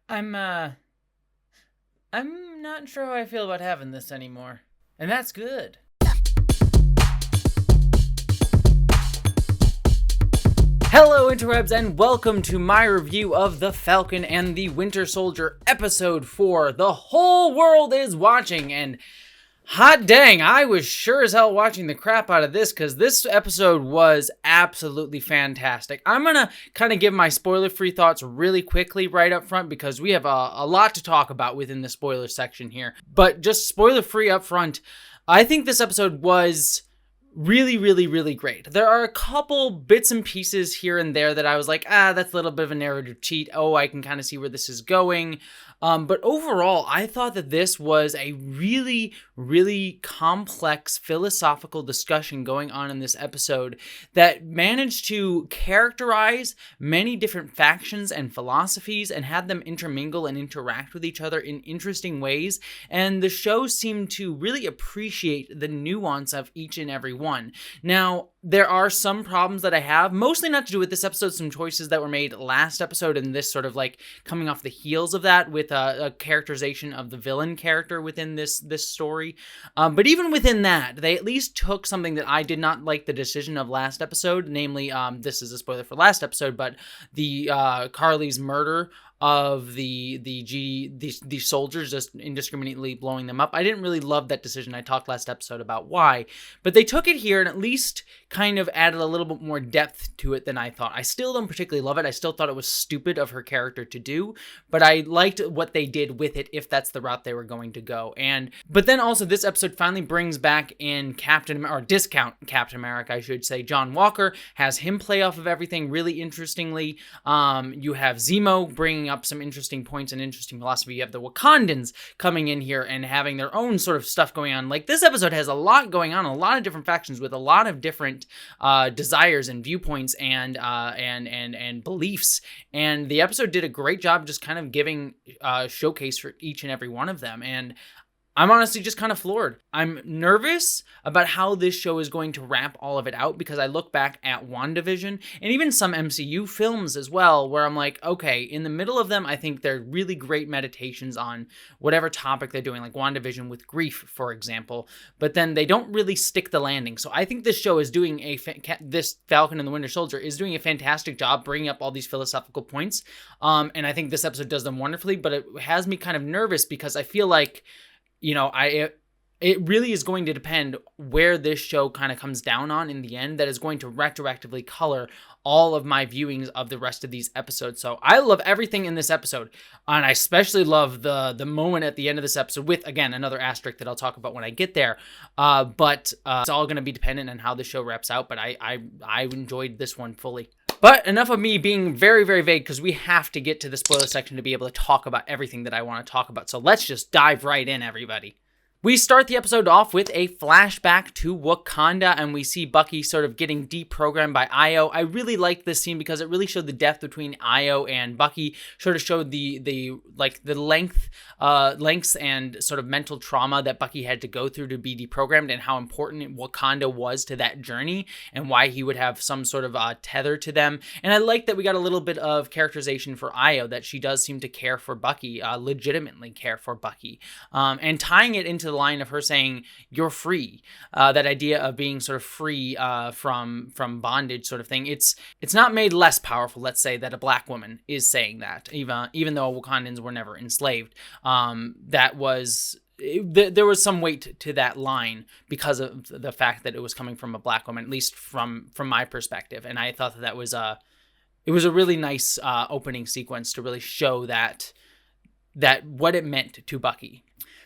I'm, uh, I'm not sure how I feel about having this anymore. And that's good. Hello, interwebs, and welcome to my review of The Falcon and the Winter Soldier, Episode 4. The whole world is watching, and hot dang, I was sure as hell watching the crap out of this because this episode was absolutely fantastic. I'm going to kind of give my spoiler-free thoughts really quickly right up front because we have a lot to talk about within the spoiler section here. But just spoiler-free up front, I think this episode was really great. There are a couple bits and pieces here and there that I was like, that's a little bit of a narrative cheat. Oh, I can kind of see where this is going. But overall, I thought that this was a really complex philosophical discussion going on in this episode that managed to characterize many different factions and philosophies and had them intermingle and interact with each other in interesting ways. And the show seemed to really appreciate the nuance of each and every one. Now, there are some problems that I have, mostly not to do with this episode, some choices that were made last episode and this sort of like coming off the heels of that with a characterization of the villain character within this story. But even within that, they at least took something that I did not like the decision of last episode, namely, this is a spoiler for last episode, but the Karli's murder of the soldiers, just indiscriminately blowing them up. I didn't really love that decision. I talked last episode about why, but they took it here and at least kind of added a little bit more depth to it than I thought. I still don't particularly love it. I still thought it was stupid of her character to do, but I liked what they did with it if that's the route they were going to go. But then also this episode finally brings back in discount Captain America, I should say. John Walker has him play off of everything really interestingly. You have Zemo bringing up some interesting points and interesting philosophy. You have the Wakandans coming in here and having their own sort of stuff going on. Like, this episode has a lot going on, a lot of different factions with a lot of different desires and viewpoints and beliefs. And the episode did a great job just kind of giving a showcase for each and every one of them. And I'm honestly just kind of floored. I'm nervous about how this show is going to wrap all of it out because I look back at WandaVision and even some MCU films as well where I'm like, okay, in the middle of them, I think they're really great meditations on whatever topic they're doing, like WandaVision with grief, for example, but then they don't really stick the landing. So I think this show is doing this Falcon and the Winter Soldier is doing a fantastic job bringing up all these philosophical points. And I think this episode does them wonderfully, but it has me kind of nervous because I feel like, it really is going to depend where this show kind of comes down on in the end that is going to retroactively color all of my viewings of the rest of these episodes. So I love everything in this episode, and I especially love the moment at the end of this episode with, again, another asterisk that I'll talk about when I get there. But it's all going to be dependent on how the show wraps out, but I enjoyed this one fully. But enough of me being very vague because we have to get to the spoiler section to be able to talk about everything that I want to talk about. So let's just dive right in, everybody. We start the episode off with a flashback to Wakanda, and we see Bucky sort of getting deprogrammed by Io. I really liked this scene because it really showed the depth between Io and Bucky, sort of showed the lengths and sort of mental trauma that Bucky had to go through to be deprogrammed and how important Wakanda was to that journey and why he would have some sort of tether to them. And I like that we got a little bit of characterization for Io, that she does seem to care for Bucky, legitimately care for Bucky, and tying it into the line of her saying you're free, that idea of being sort of free from bondage sort of thing. It's not made less powerful, let's say, that a black woman is saying that, even though Wakandans were never enslaved. There was some weight to that line because of the fact that it was coming from a black woman, at least from my perspective. And I thought that was it was a really nice opening sequence to really show that what it meant to Bucky.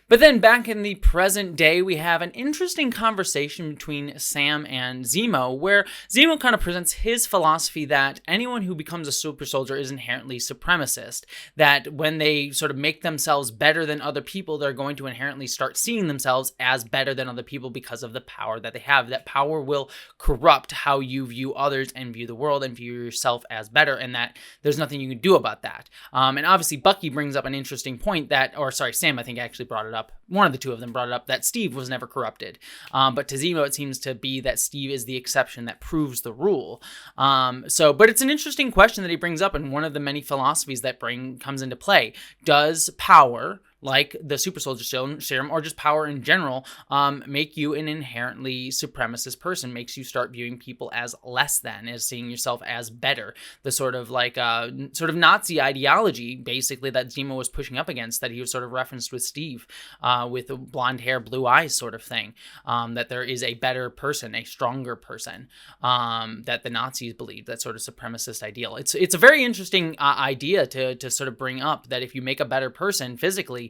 But then back in the present day, we have an interesting conversation between Sam and Zemo, where Zemo kind of presents his philosophy that anyone who becomes a super soldier is inherently supremacist, that when they sort of make themselves better than other people, they're going to inherently start seeing themselves as better than other people because of the power that they have. That power will corrupt how you view others and view the world and view yourself as better, and that there's nothing you can do about that. And obviously Bucky brings up an interesting point Sam, I think, actually brought it up, up, one of the two of them brought it up, that Steve was never corrupted. But to Zemo, it seems to be that Steve is the exception that proves the rule. But it's an interesting question that he brings up, and one of the many philosophies that comes into play. Does power, like the super soldier serum, or just power in general, make you an inherently supremacist person, makes you start viewing people as less than, as seeing yourself as better? The sort of Nazi ideology, basically, that Zemo was pushing up against, that he was sort of referenced with Steve, with the blonde hair, blue eyes sort of thing, that there is a better person, a stronger person, that the Nazis believed, that sort of supremacist ideal. It's a very interesting idea to sort of bring up, that if you make a better person physically,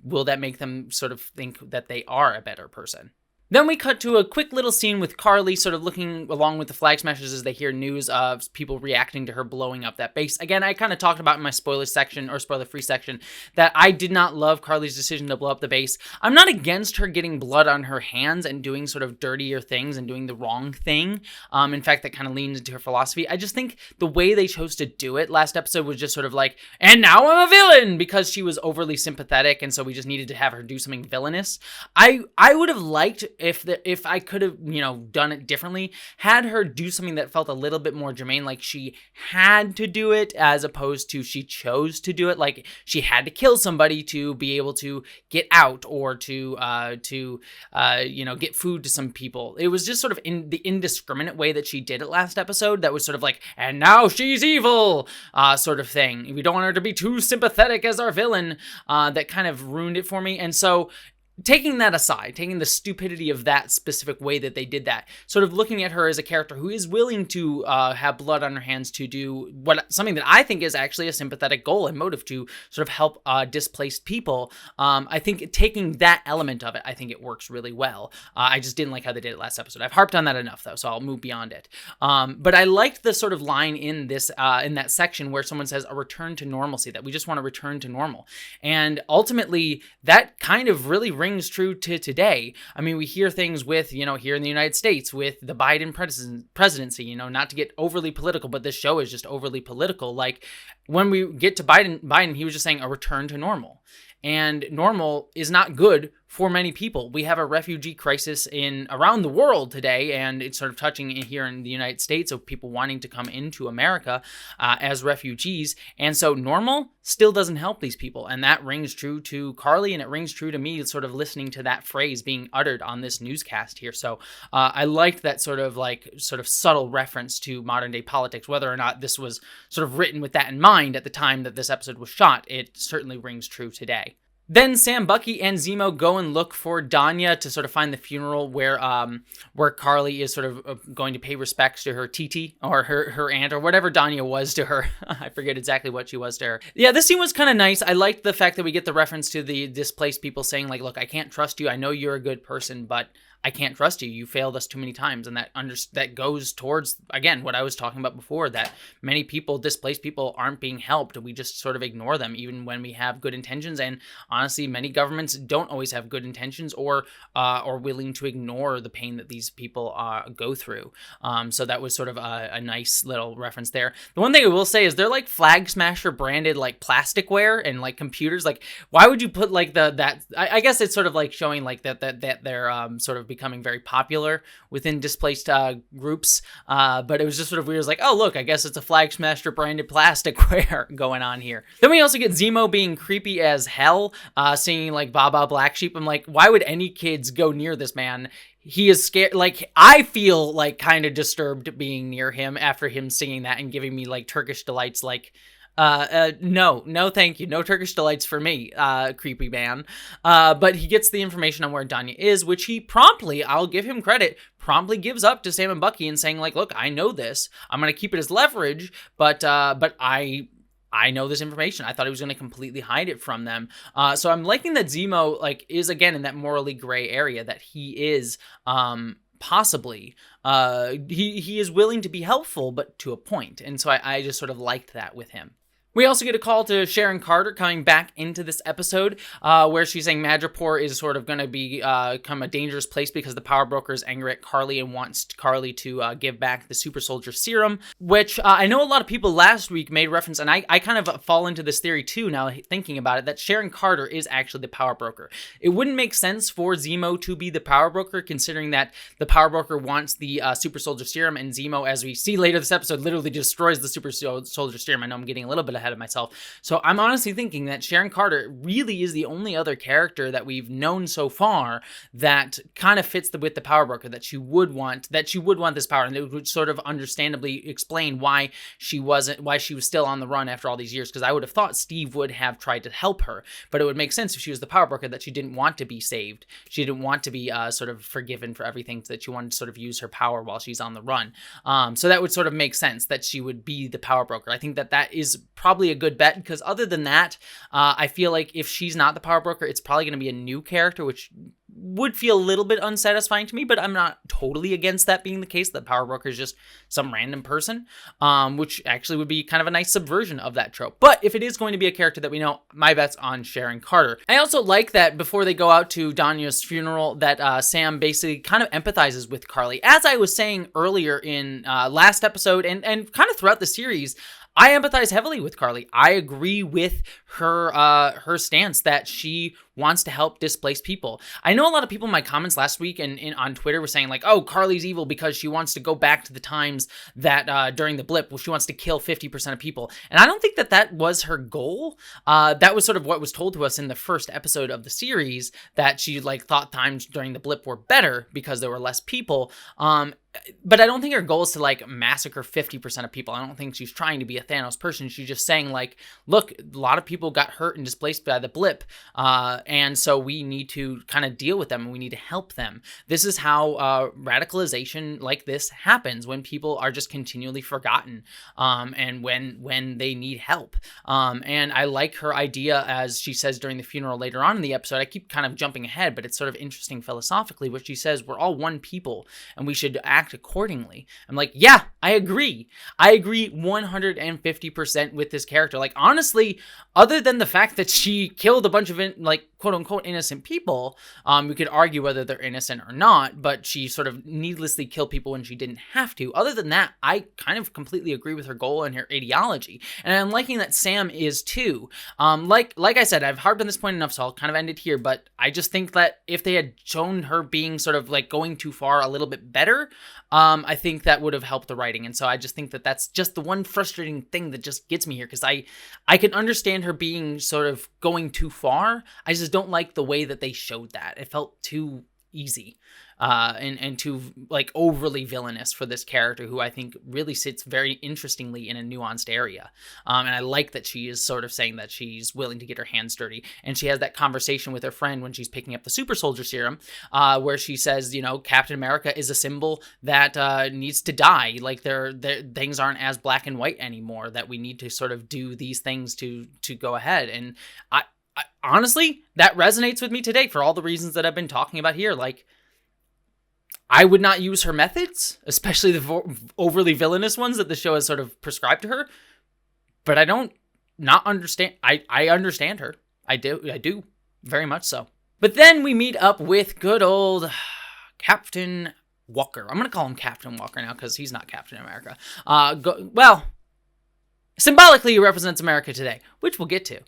will that make them sort of think that they are a better person? Then we cut to a quick little scene with Karli sort of looking along with the Flag Smashers as they hear news of people reacting to her blowing up that base. Again, I kind of talked about in my spoiler section, or spoiler-free section, that I did not love Karli's decision to blow up the base. I'm not against her getting blood on her hands and doing sort of dirtier things and doing the wrong thing. In fact, that kind of leans into her philosophy. I just think the way they chose to do it last episode was just sort of like, and now I'm a villain, because she was overly sympathetic, and so we just needed to have her do something villainous. I would have liked if I could have, done it differently, had her do something that felt a little bit more germane, like she had to do it as opposed to she chose to do it, like she had to kill somebody to be able to get out, or to get food to some people. It was just sort of in the indiscriminate way that she did it last episode that was sort of like, and now she's evil, sort of thing. We don't want her to be too sympathetic as our villain, that kind of ruined it for me. And so, taking that aside, taking the stupidity of that specific way that they did that, sort of looking at her as a character who is willing to have blood on her hands to do something that I think is actually a sympathetic goal and motive, to sort of help displaced people. I think taking that element of it, I think it works really well. I just didn't like how they did it last episode. I've harped on that enough, though, so I'll move beyond it. But I liked the sort of line in that section where someone says a return to normalcy, that we just want to return to normal. And ultimately, that kind of really rings true to today. I mean, we hear things with, here in the United States with the Biden presidency, not to get overly political, but this show is just overly political. Like, when we get to Biden, he was just saying a return to normal. And normal is not good for many people. We have a refugee crisis around the world today, and it's sort of touching here in the United States of people wanting to come into America as refugees. And so normal still doesn't help these people. And that rings true to Karli, and it rings true to me, sort of listening to that phrase being uttered on this newscast here. So I liked that sort of subtle reference to modern day politics. Whether or not this was sort of written with that in mind at the time that this episode was shot, it certainly rings true today. Then Sam, Bucky, and Zemo go and look for Danya to sort of find the funeral where Karli is sort of going to pay respects to her TT, or her aunt, or whatever Danya was to her. I forget exactly what she was to her. Yeah, this scene was kind of nice. I liked the fact that we get the reference to the displaced people saying, like, look, I can't trust you. I know you're a good person, but I can't trust you. You failed us too many times. And that goes towards, again, what I was talking about before, that many people, displaced people, aren't being helped. We just sort of ignore them, even when we have good intentions. And honestly, many governments don't always have good intentions, or are willing to ignore the pain that these people go through. So that was sort of a nice little reference there. The one thing I will say is they're like Flag Smasher branded like plasticware and like computers. Like, why would you put like I guess it's sort of like showing like that they're sort of becoming very popular within displaced groups, but it was just sort of weird. It was like, oh look, I guess it's a Flag Smasher branded plasticware going on here. Then we also get Zemo being creepy as hell, singing like Baba Black Sheep. I'm like, why would any kids go near this man? He is scared. Like, I feel like kind of disturbed being near him after him singing that and giving me like Turkish delights. Like, no, thank you. No Turkish delights for me, creepy man. But he gets the information on where Danya is, which he promptly, I'll give him credit, promptly gives up to Sam and Bucky and saying like, look, I know this. I'm going to keep it as leverage, but I know this information. I thought he was going to completely hide it from them. So I'm liking that Zemo like is again in that morally gray area, that he is, possibly, he is willing to be helpful, but to a point. And so I just sort of liked that with him. We also get a call to Sharon Carter coming back into this episode, where she's saying Madripoor is sort of going to become a dangerous place because the Power Broker is angry at Karli and wants Karli to give back the super soldier serum, which I know a lot of people last week made reference, and I kind of fall into this theory too now thinking about it, that Sharon Carter is actually the Power Broker. It wouldn't make sense for Zemo to be the Power Broker, considering that the Power Broker wants the super soldier serum, and Zemo, as we see later this episode, literally destroys the super soldier serum. I know I'm getting a little bit ahead of myself. So I'm honestly thinking that Sharon Carter really is the only other character that we've known so far that kind of fits with the Power Broker, that she would want this power, and it would sort of understandably explain why she was still on the run after all these years, because I would have thought Steve would have tried to help her, but it would make sense if she was the Power Broker that she didn't want to be saved. She didn't want to be sort of forgiven for everything, that she wanted to sort of use her power while she's on the run. So that would sort of make sense that she would be the Power Broker. I think that is probably a good bet, because other than that, I feel like if she's not the Power Broker, it's probably going to be a new character, which would feel a little bit unsatisfying to me, but I'm not totally against that being the case. The Power Broker is just some random person, which actually would be kind of a nice subversion of that trope. But if it is going to be a character that we know, my bet's on Sharon Carter. I also like that before they go out to Danya's funeral, that Sam basically kind of empathizes with Karli. As I was saying earlier in last episode and kind of throughout the series, I empathize heavily with Karli. I agree with her stance that she wants to help displaced people. I know a lot of people in my comments last week and on Twitter were saying like, oh, Karli's evil because she wants to go back to the times that during the blip, she wants to kill 50% of people. And I don't think that was her goal. That was sort of what was told to us in the first episode of the series, that she like thought times during the blip were better because there were less people. But I don't think her goal is to like massacre 50% of people. I don't think she's trying to be a Thanos person. She's just saying like, look, a lot of people got hurt and displaced by the blip. And so we need to kind of deal with them and we need to help them. This is how radicalization like this happens, when people are just continually forgotten, and when they need help. And I like her idea, as she says during the funeral later on in the episode. I keep kind of jumping ahead, but it's sort of interesting philosophically, where she says we're all one people and we should act accordingly. I'm like, yeah, I agree. I agree 150% with this character. Like, honestly, other than the fact that she killed a bunch of like quote unquote innocent people, we could argue whether they're innocent or not, but she sort of needlessly killed people when she didn't have to. Other than that, I kind of completely agree with her goal and her ideology, and I'm liking that Sam is too. Like I said, I've harped on this point enough, so I'll kind of end it here, but I just think that if they had shown her being sort of like going too far a little bit better, I think that would have helped the writing. And so I just think that that's just the one frustrating thing that just gets me here, because I can understand her being sort of going too far. I just don't like the way that they showed that. It felt too easy and too like overly villainous for this character, who I think really sits very interestingly in a nuanced area. And I like that she is sort of saying that she's willing to get her hands dirty, and she has that conversation with her friend when she's picking up the super soldier serum, where she says, you know, Captain America is a symbol that needs to die. Like their things aren't as black and white anymore, that we need to sort of do these things to go ahead. And I honestly, that resonates with me today for all the reasons that I've been talking about here. Like, I would not use her methods, especially the overly villainous ones that the show has sort of prescribed to her. But I don't not understand. I understand her. I do. Very much so. But then we meet up with good old Captain Walker. I'm going to call him Captain Walker now, because he's not Captain America. Symbolically, he represents America today, which we'll get to.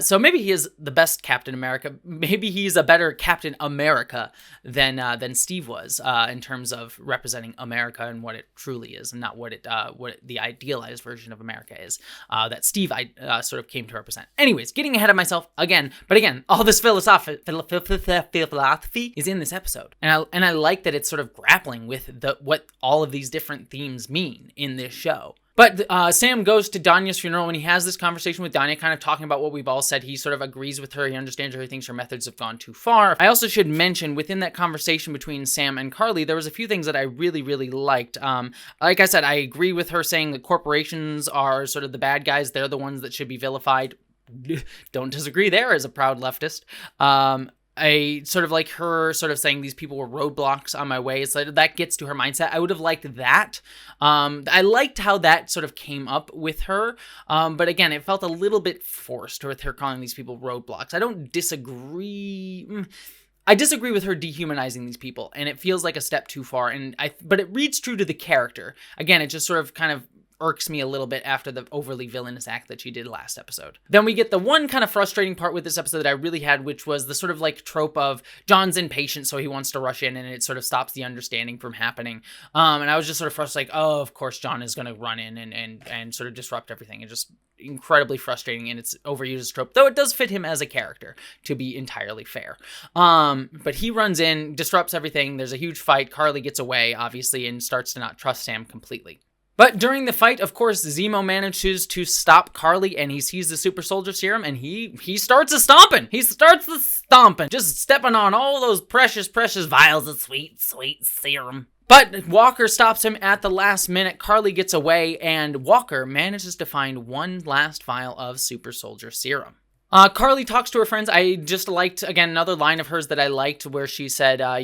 So maybe he is the best Captain America. Maybe he's a better Captain America than Steve was, in terms of representing America and what it truly is, and not what the idealized version of America is, that Steve sort of came to represent. Anyways, getting ahead of myself again. But again, all this philosophy is in this episode, and I like that it's sort of grappling with what all of these different themes mean in this show. But Sam goes to Danya's funeral, and he has this conversation with Danya, kind of talking about what we've all said. He sort of agrees with her. He understands her. He thinks her methods have gone too far. I also should mention, within that conversation between Sam and Karli, there was a few things that I really, really liked. Like I said, I agree with her saying that corporations are sort of the bad guys. They're the ones that should be vilified. Don't disagree there as a proud leftist. a sort of like her sort of saying these people were roadblocks on my way. It's like that gets to her mindset. I would have liked that. I liked how that sort of came up with her. But again, it felt a little bit forced with her calling these people roadblocks. I don't disagree. I disagree with her dehumanizing these people, and it feels like a step too far. But it reads true to the character. Again, it just sort of kind of irks me a little bit after the overly villainous act that she did last episode. Then we get the one kind of frustrating part with this episode that I really had, which was the sort of like trope of John's impatient, so he wants to rush in, and it sort of stops the understanding from happening. And I was just sort of frustrated, like, oh, of course John is going to run in and sort of disrupt everything. It's just incredibly frustrating, and it's overused as trope, though it does fit him as a character, to be entirely fair. But he runs in, disrupts everything. There's a huge fight. Karli gets away, obviously, and starts to not trust Sam completely. But during the fight, of course, Zemo manages to stop Karli, and he sees the super soldier serum, and he starts a-stomping. He starts the stomping, just stepping on all those precious, precious vials of sweet, sweet serum. But Walker stops him at the last minute. Karli gets away, and Walker manages to find one last vial of super soldier serum. Karli talks to her friends. I just liked, again, another line of hers that I liked where she said, I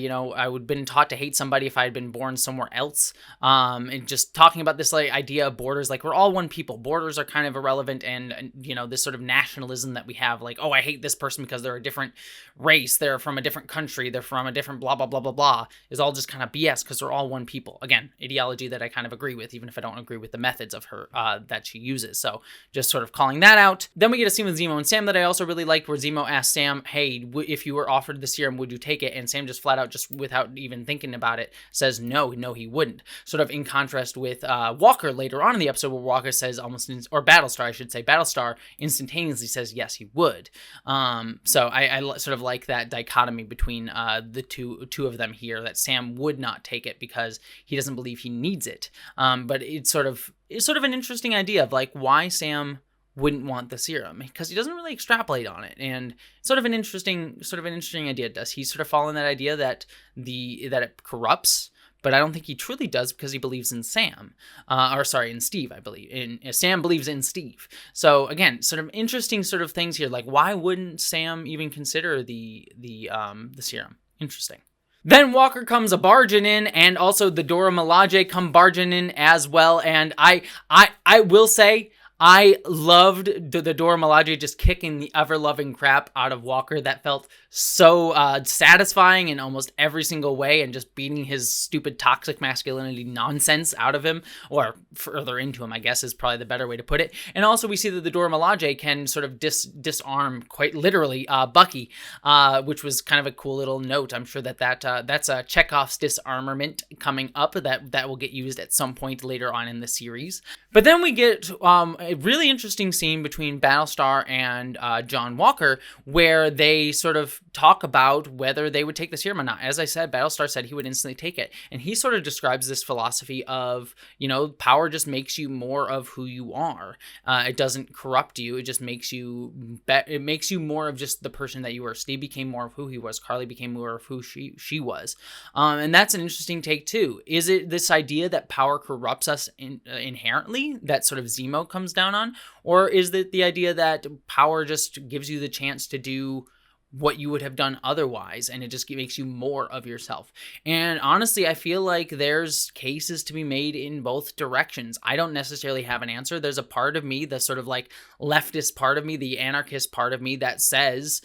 would have been taught to hate somebody if I had been born somewhere else. And just talking about this like idea of borders, like we're all one people. Borders are kind of irrelevant, and this sort of nationalism that we have, like, oh, I hate this person because they're a different race, they're from a different country, they're from a different blah, blah, blah, blah, blah, is all just kind of BS because we're all one people. Again, ideology that I kind of agree with, even if I don't agree with the methods of her that she uses. So just sort of calling that out. Then we get a scene with Zemo and Sam that I also really liked, where Zemo asked Sam, hey, if you were offered the serum, would you take it? And Sam just flat out, just without even thinking about it, says no, he wouldn't. Sort of in contrast with Walker later on in the episode, where Walker says or Battlestar, I should say, Battlestar instantaneously says yes, he would. So I sort of like that dichotomy between the two of them here, that Sam would not take it because he doesn't believe he needs it. But it's sort of an interesting idea of like why Sam wouldn't want the serum, because he doesn't really extrapolate on it, and sort of an interesting idea. Does he sort of fall in that idea that it corrupts? But I don't think he truly does, because he believes in Sam, in Steve, I believe. Sam believes in Steve. So again, sort of interesting sort of things here. Like, why wouldn't Sam even consider the serum? Interesting. Then Walker comes a barging in, and also the Dora Milaje come barging in as well. And I will say, I loved the Dora Milaje just kicking the ever-loving crap out of Walker. That felt so satisfying in almost every single way, and just beating his stupid toxic masculinity nonsense out of him, or further into him, I guess is probably the better way to put it. And also we see that the Dora Milaje can sort of disarm, quite literally, Bucky, which was kind of a cool little note. I'm sure that's a Chekhov's disarmament coming up that will get used at some point later on in the series. But then we get a really interesting scene between Battlestar and John Walker, where they sort of talk about whether they would take the serum or not. As I said, Battlestar said he would instantly take it, and he sort of describes this philosophy of, power just makes you more of who you are. It doesn't corrupt you. It just makes you more of just the person that you were. Steve became more of who he was. Karli became more of who she was. And that's an interesting take too. Is it this idea that power corrupts us inherently, that sort of Zemo comes down on? Or is it the idea that power just gives you the chance to do what you would have done otherwise, and it just makes you more of yourself? And honestly, I feel like there's cases to be made in both directions. I don't necessarily have an answer. There's a part of me, the sort of like leftist part of me, the anarchist part of me, that says,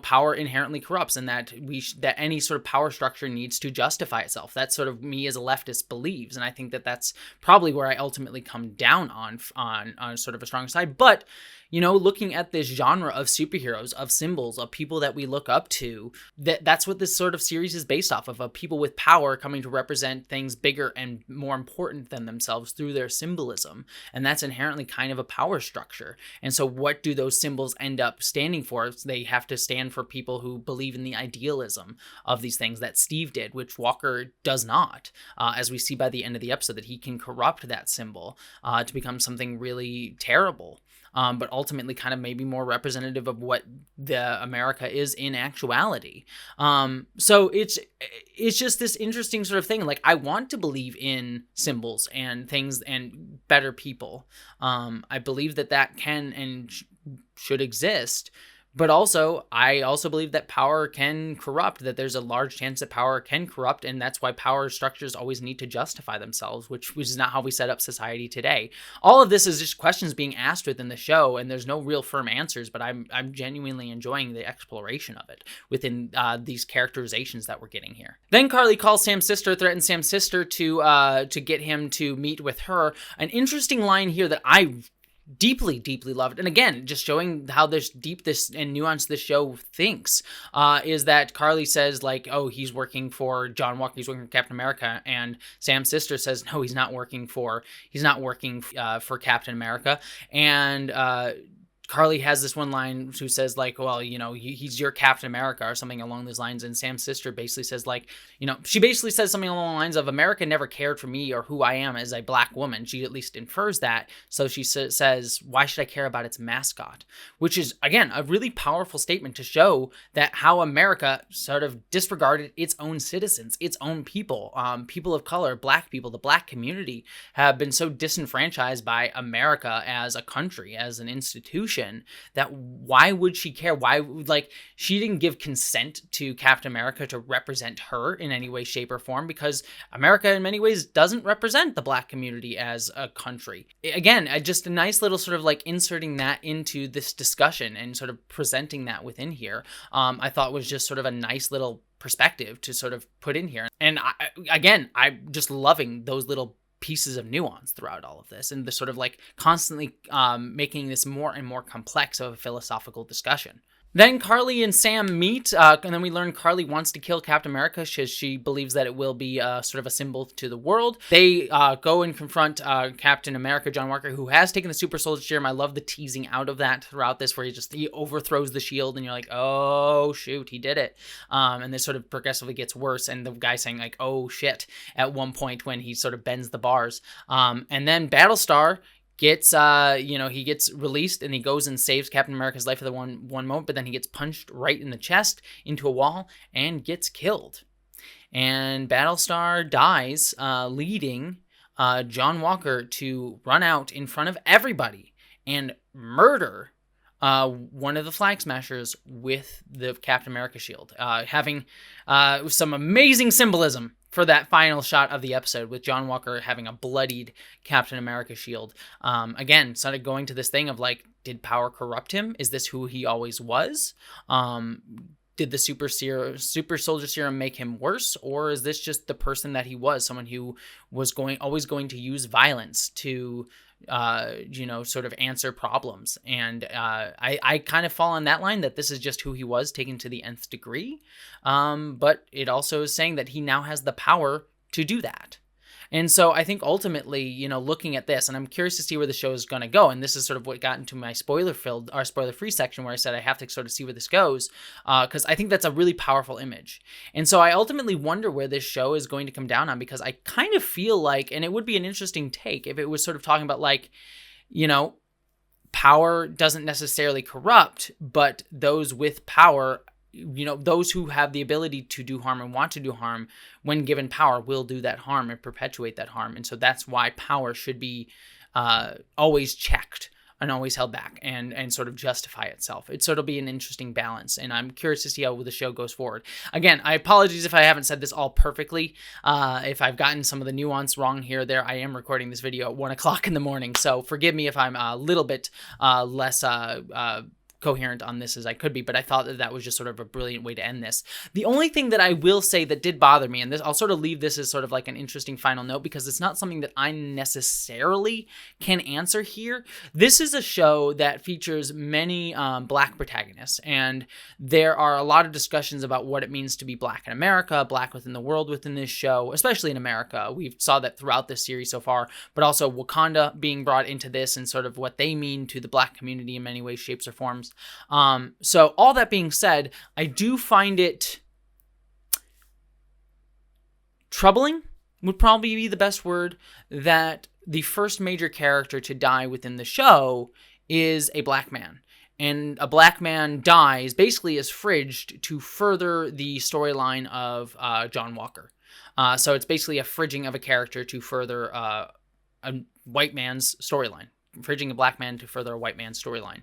power inherently corrupts, and that that any sort of power structure needs to justify itself. That's sort of me as a leftist believes, and I think that that's probably where I ultimately come down on sort of a strong side. But looking at this genre of superheroes, of symbols, of people that we look up to, that's what this sort of series is based off of people with power coming to represent things bigger and more important than themselves through their symbolism. And that's inherently kind of a power structure. And so what do those symbols end up standing for? They have to stand for people who believe in the idealism of these things that Steve did, which Walker does not, as we see by the end of the episode, that he can corrupt that symbol to become something really terrible. But ultimately kind of maybe more representative of what the America is in actuality. So it's just this interesting sort of thing. Like, I want to believe in symbols and things and better people. I believe that can and should exist. But also, I also believe that power can corrupt, that there's a large chance that power can corrupt, and that's why power structures always need to justify themselves, which is not how we set up society today. All of this is just questions being asked within the show, and there's no real firm answers, but I'm genuinely enjoying the exploration of it within these characterizations that we're getting here. Then Karli calls Sam's sister, threatens Sam's sister to get him to meet with her. An interesting line here that I deeply loved, and again, just showing how deep this and nuanced this show thinks, is that Karli says, like, oh, he's working for John Walker, he's working for Captain America, and Sam's sister says, no, he's not working for Captain America, and Karli has this one line who says, like, well, you know, he's your Captain America or something along those lines. And Sam's sister basically says, like, you know, she basically says something along the lines of, America never cared for me or who I am as a black woman. She at least infers that. So she says, why should I care about its mascot? Which is, again, a really powerful statement to show that how America sort of disregarded its own citizens, its own people, people of color, black people, the black community have been so disenfranchised by America as a country, as an institution, that why would she care? Why, like, she didn't give consent to Captain America to represent her in any way, shape, or form, because America in many ways doesn't represent the black community as a country. Again, just a nice little sort of like inserting that into this discussion and sort of presenting that within here, I thought was just sort of a nice little perspective to sort of put in here. And I'm just loving those little pieces of nuance throughout all of this, and the sort of like constantly making this more and more complex of a philosophical discussion. Then Karli and Sam meet, and then we learn Karli wants to kill Captain America because she believes that it will be sort of a symbol to the world. They go and confront Captain America, John Walker, who has taken the super soldier serum. I love the teasing out of that throughout this, where he overthrows the shield, and you're like, oh shoot, he did it. And this sort of progressively gets worse, and the guy saying like, oh shit, at one point when he sort of bends the bars. And then Battlestar gets he gets released, and he goes and saves Captain America's life for the one moment, but then he gets punched right in the chest into a wall and gets killed. And Battlestar dies, leading John Walker to run out in front of everybody and murder one of the Flag Smashers with the Captain America shield, having some amazing symbolism for that final shot of the episode, with John Walker having a bloodied Captain America shield. Again, started going to this thing of like, did power corrupt him? Is this who he always was? Did the super soldier serum make him worse, or is this just the person that he was, someone who was always going to use violence to sort of answer problems? And I kind of fall on that line, that this is just who he was, taken to the nth degree. But it also is saying that he now has the power to do that. And so I think ultimately, looking at this, and I'm curious to see where the show is going to go, and this is sort of what got into my spoiler-free section, where I said I have to sort of see where this goes, because I think that's a really powerful image. And so I ultimately wonder where this show is going to come down on, because I kind of feel like, and it would be an interesting take if it was sort of talking about like, power doesn't necessarily corrupt, but those with power, those who have the ability to do harm and want to do harm when given power will do that harm and perpetuate that harm. And so that's why power should be always checked and always held back and sort of justify itself. It'll be an interesting balance, and I'm curious to see how the show goes forward. Again, I apologize if I haven't said this all perfectly. If I've gotten some of the nuance wrong here or there, I am recording this video at 1 o'clock in the morning, so forgive me if I'm a little bit less coherent on this as I could be, but I thought that was just sort of a brilliant way to end this. The only thing that I will say that did bother me, and this, I'll sort of leave this as sort of like an interesting final note, because it's not something that I necessarily can answer here. This is a show that features many black protagonists, and there are a lot of discussions about what it means to be black in America, black within the world within this show, especially in America. We've saw that throughout this series so far, but also Wakanda being brought into this and sort of what they mean to the black community in many ways, shapes, or forms. So all that being said, I do find it troubling, would probably be the best word, that the first major character to die within the show is a black man. And a black man dies, basically is fridged to further the storyline of John Walker. So it's basically a fridging of a character to further a white man's storyline. fridging a black man to further a white man's storyline.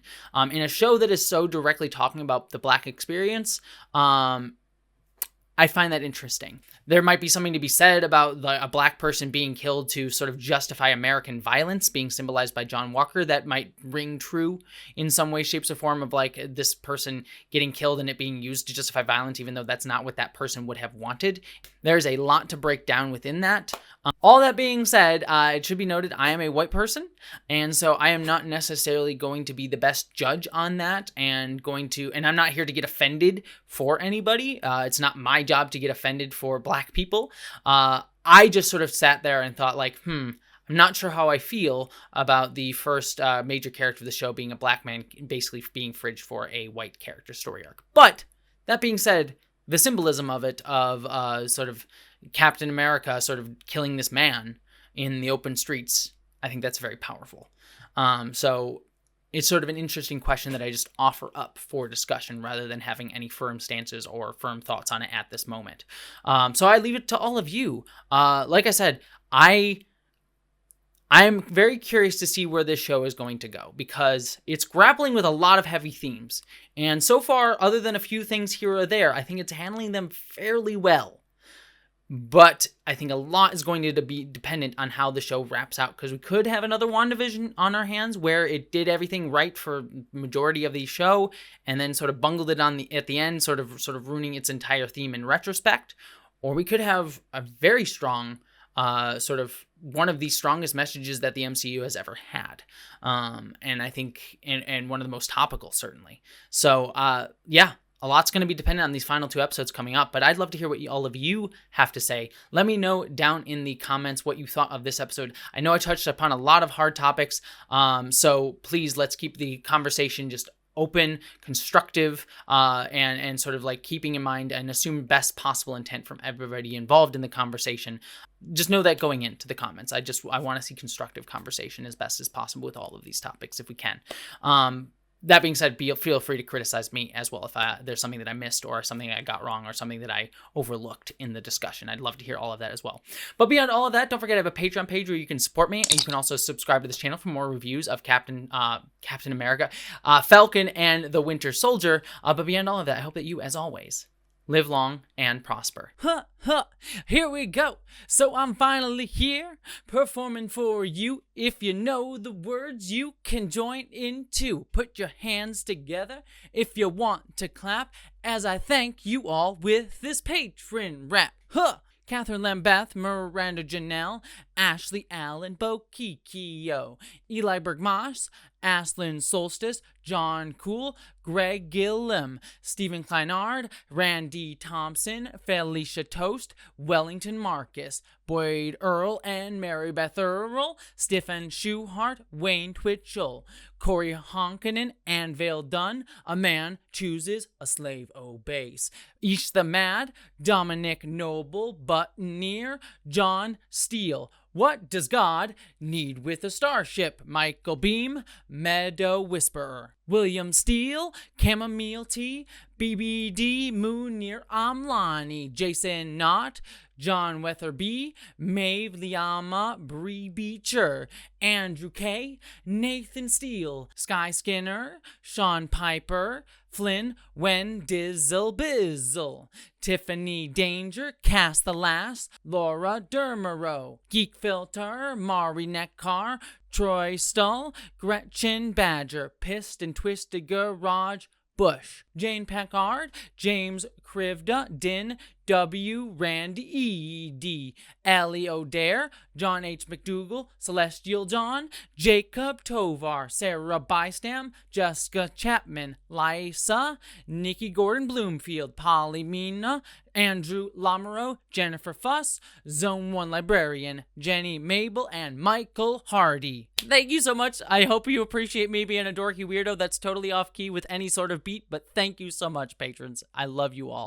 In a show that is so directly talking about the black experience, I find that interesting. There might be something to be said about a black person being killed to sort of justify American violence being symbolized by John Walker that might ring true in some way, shapes, or form of like this person getting killed and it being used to justify violence, even though that's not what that person would have wanted. There's a lot to break down within that. All that being said, it should be noted I am a white person, and so I am not necessarily going to be the best judge on that, and I'm not here to get offended for anybody. It's not my job to get offended for black people. I just sort of sat there and thought like, I'm not sure how I feel about the first major character of the show being a black man, basically being fridged for a white character story arc. But that being said, the symbolism of it, of sort of Captain America sort of killing this man in the open streets, I think that's very powerful. So it's sort of an interesting question that I just offer up for discussion rather than having any firm stances or firm thoughts on it at this moment. So I leave it to all of you. Like I said, I'm very curious to see where this show is going to go because it's grappling with a lot of heavy themes. And so far, other than a few things here or there, I think it's handling them fairly well. But I think a lot is going to be dependent on how the show wraps out, because we could have another WandaVision on our hands where it did everything right for the majority of the show and then sort of bungled it at the end, sort of ruining its entire theme in retrospect. Or we could have a very strong, sort of one of the strongest messages that the MCU has ever had. And I think, and one of the most topical, certainly. So, yeah. A lot's going to be dependent on these final 2 episodes coming up, but I'd love to hear what all of you have to say. Let me know down in the comments what you thought of this episode. I know I touched upon a lot of hard topics, so please let's keep the conversation just open, constructive, and sort of like keeping in mind and assume best possible intent from everybody involved in the conversation. Just know that going into the comments. I want to see constructive conversation as best as possible with all of these topics if we can. That being said, feel free to criticize me as well if there's something that I missed or something I got wrong or something that I overlooked in the discussion. I'd love to hear all of that as well. But beyond all of that, don't forget I have a Patreon page where you can support me, and you can also subscribe to this channel for more reviews of Captain America, Falcon, and the Winter Soldier. But beyond all of that, I hope that you, as always, live long and prosper. Here we go. So I'm finally here, performing for you. If you know the words, you can join in too. Put your hands together if you want to clap, as I thank you all with this patron rap. Catherine Lambeth, Miranda Janelle, Ashley Allen, Bucky and Io, Eli Bergmas, Aslan Solstice, John Cool, Greg Gillum, Stephen Kleinard, Randy Thompson, Felicia Toast, Wellington Marcus, Boyd Earl and Mary Beth Earl, Stephen Schuhart, Wayne Twitchell, Corey Honkinen, and Vale Dunn, A Man Chooses, A Slave Obeys, Ish the Mad, Dominic Noble, Buttoneer, John Steele, What Does God Need with a Starship? Michael Beam, Meadow Whisperer, William Steele, Chamomile Tea, BBD, Munir Amlani, Jason Knott, John Weatherby, Maeve Liama, Bree Beecher, Andrew K., Nathan Steele, Sky Skinner, Sean Piper, Flynn, Wen Dizzle Bizzle, Tiffany Danger, Cass the Lass, Laura Dermero, Geek Filter, Mari Neckar, Troy Stull, Gretchen Badger, Pissed and Twisted Garage, Bush, Jane Packard, James Krivda, Din W, Randy E.D., Ellie O'Dare, John H. McDougall, Celestial John, Jacob Tovar, Sarah Bystam, Jessica Chapman, Lysa, Nikki Gordon Bloomfield, Polly Mina, Andrew Lamoureux, Jennifer Fuss, Zone 1 Librarian, Jenny Mabel, and Michael Hardy. Thank you so much. I hope you appreciate me being a dorky weirdo that's totally off key with any sort of beat, but thank you so much, patrons. I love you all.